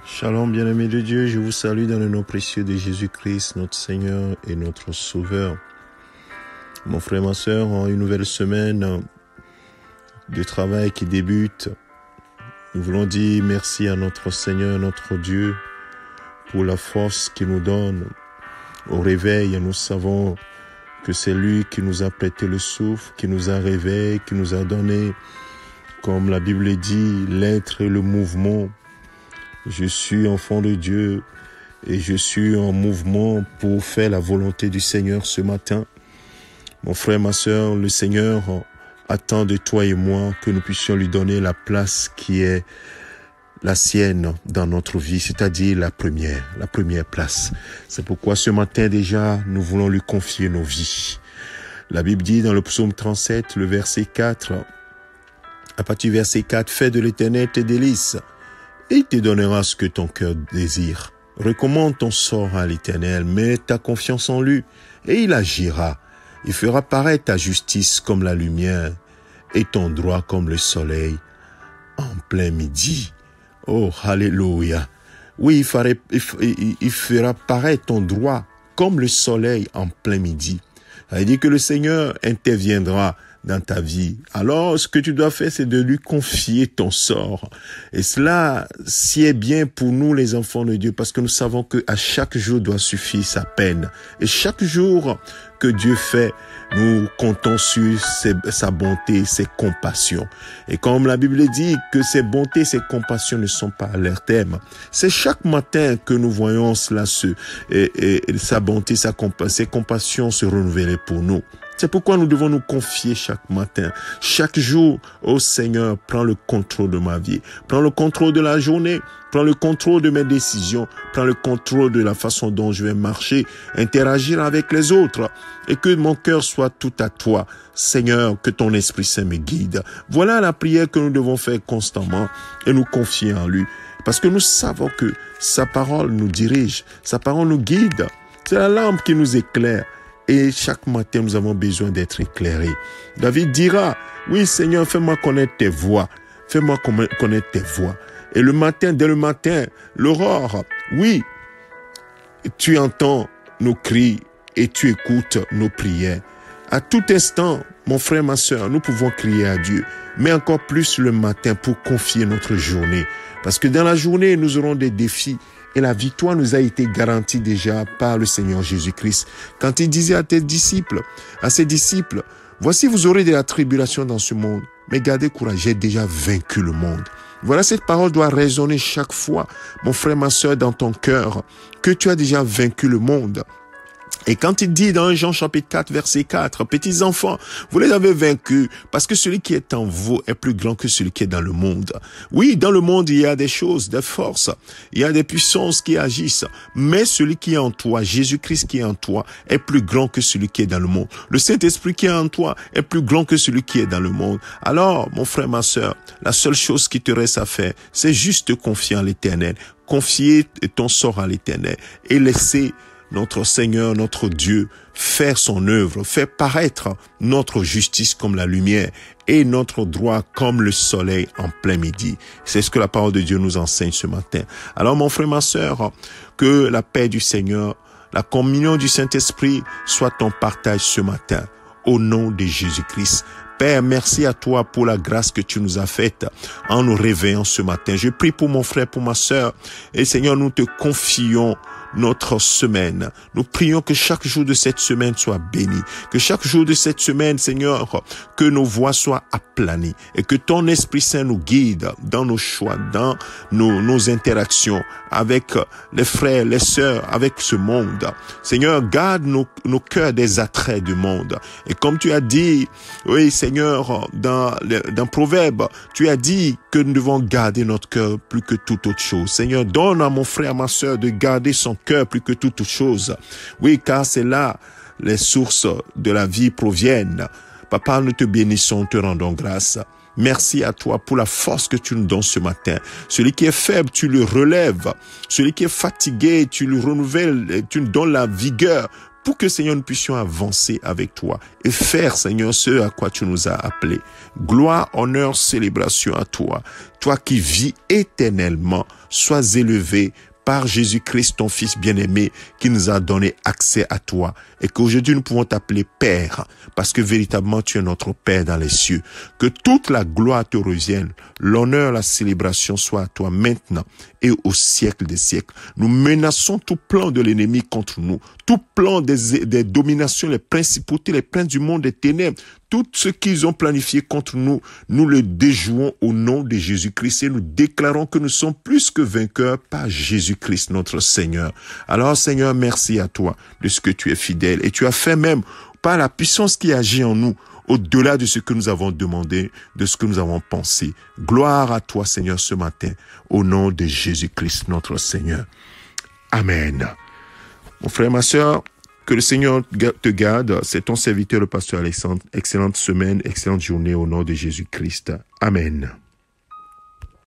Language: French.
Shalom, bien-aimés de Dieu, je vous salue dans le nom précieux de Jésus-Christ, notre Seigneur et notre Sauveur. Mon frère, ma sœur, en une nouvelle semaine de travail qui débute, nous voulons dire merci à notre Seigneur, notre Dieu, pour la force qu'il nous donne. Au réveil, nous savons que c'est lui qui nous a prêté le souffle, qui nous a réveillés, qui nous a donné, comme la Bible dit, l'être et le mouvement. Je suis enfant de Dieu et je suis en mouvement pour faire la volonté du Seigneur ce matin. Mon frère, ma sœur, le Seigneur attend de toi et moi que nous puissions lui donner la place qui est la sienne dans notre vie, c'est-à-dire la première place. C'est pourquoi ce matin déjà, nous voulons lui confier nos vies. La Bible dit dans le psaume 37, le verset 4, à partir du verset 4, « Fais de l'Éternel tes délices, et il te donnera ce que ton cœur désire. Recommande ton sort à l'Éternel, mets ta confiance en lui, et il agira. Il fera paraître ta justice comme la lumière, et ton droit comme le soleil en plein midi. » Oh, alléluia. Oui, il fera paraître ton droit comme le soleil en plein midi. Ça veut dire que le Seigneur interviendra dans ta vie. Alors, ce que tu dois faire, c'est de lui confier ton sort. Et cela sied bien pour nous, les enfants de Dieu, parce que nous savons que à chaque jour doit suffire sa peine. Et chaque jour que Dieu fait, nous comptons sur sa bonté, ses compassions. Et comme la Bible dit que ses bontés, ses compassions ne sont pas à leur terme, c'est chaque matin que nous voyons cela et sa bonté, ses compassions se renouveler pour nous. C'est pourquoi nous devons nous confier chaque matin, chaque jour. Oh Seigneur, prends le contrôle de ma vie, prends le contrôle de la journée, prends le contrôle de mes décisions, prends le contrôle de la façon dont je vais marcher, interagir avec les autres, et que mon cœur soit tout à toi. Seigneur, que ton Esprit Saint me guide. Voilà la prière que nous devons faire constamment et nous confier en lui. Parce que nous savons que sa parole nous dirige, sa parole nous guide. C'est la lampe qui nous éclaire. Et chaque matin, nous avons besoin d'être éclairés. David dira, oui Seigneur, fais-moi connaître tes voies. Fais-moi connaître tes voies. Et le matin, dès le matin, l'aurore, oui, tu entends nos cris et tu écoutes nos prières. À tout instant, mon frère, ma sœur, nous pouvons crier à Dieu, mais encore plus le matin pour confier notre journée. Parce que dans la journée, nous aurons des défis. Et la victoire nous a été garantie déjà par le Seigneur Jésus-Christ. Quand il disait à ses disciples, voici vous aurez de la tribulation dans ce monde, mais gardez courage, j'ai déjà vaincu le monde. Voilà, cette parole doit résonner chaque fois, mon frère, ma sœur, dans ton cœur, que tu as déjà vaincu le monde. Et quand il dit dans Jean chapitre 4, verset 4, « Petits enfants, vous les avez vaincus, parce que celui qui est en vous est plus grand que celui qui est dans le monde. » Oui, dans le monde, il y a des choses, des forces, il y a des puissances qui agissent, mais celui qui est en toi, Jésus-Christ qui est en toi, est plus grand que celui qui est dans le monde. Le Saint-Esprit qui est en toi est plus grand que celui qui est dans le monde. Alors, mon frère, ma sœur, la seule chose qui te reste à faire, c'est juste te confier en l'Éternel, confier ton sort à l'Éternel et laisser notre Seigneur, notre Dieu, faire son œuvre, faire paraître notre justice comme la lumière et notre droit comme le soleil en plein midi. C'est ce que la parole de Dieu nous enseigne ce matin. Alors mon frère, ma sœur, que la paix du Seigneur, la communion du Saint-Esprit soit ton partage ce matin, au nom de Jésus-Christ. Père, merci à toi pour la grâce que tu nous as faite en nous réveillant ce matin. Je prie pour mon frère, pour ma sœur. Et Seigneur, nous te confions notre semaine. Nous prions que chaque jour de cette semaine soit béni. Que chaque jour de cette semaine, Seigneur, que nos voies soient aplanies et que ton Esprit Saint nous guide dans nos choix, dans nos interactions avec les frères, les sœurs, avec ce monde. Seigneur, garde nos cœurs des attraits du monde. Et comme tu as dit, oui, Seigneur, dans Proverbe, tu as dit que nous devons garder notre cœur plus que toute autre chose. Seigneur, donne à mon frère, ma sœur, de garder son cœur plus que toute autre chose. Oui, car c'est là les sources de la vie proviennent. Papa, nous te bénissons, te rendons grâce. Merci à toi pour la force que tu nous donnes ce matin. Celui qui est faible, tu le relèves. Celui qui est fatigué, tu le renouvelles, tu nous donnes la vigueur pour que, Seigneur, nous puissions avancer avec toi et faire, Seigneur, ce à quoi tu nous as appelés. Gloire, honneur, célébration à toi. Toi qui vis éternellement, sois élevé par Jésus-Christ, ton Fils bien-aimé, qui nous a donné accès à toi. Et qu'aujourd'hui, nous pouvons t'appeler Père, parce que véritablement, tu es notre Père dans les cieux. Que toute la gloire te revienne, l'honneur, la célébration soit à toi maintenant et au siècle des siècles. Nous menaçons tout plan de l'ennemi contre nous, tout plan des dominations, les principautés, les princes du monde des ténèbres, tout ce qu'ils ont planifié contre nous, nous le déjouons au nom de Jésus-Christ et nous déclarons que nous sommes plus que vainqueurs par Jésus-Christ notre Seigneur. Alors Seigneur, merci à toi de ce que tu es fidèle et tu as fait même par la puissance qui agit en nous, au-delà de ce que nous avons demandé, de ce que nous avons pensé. Gloire à toi Seigneur ce matin, au nom de Jésus-Christ notre Seigneur. Amen. Mon frère, ma sœur, que le Seigneur te garde. C'est ton serviteur, le pasteur Alexandre. Excellente semaine, excellente journée au nom de Jésus-Christ. Amen.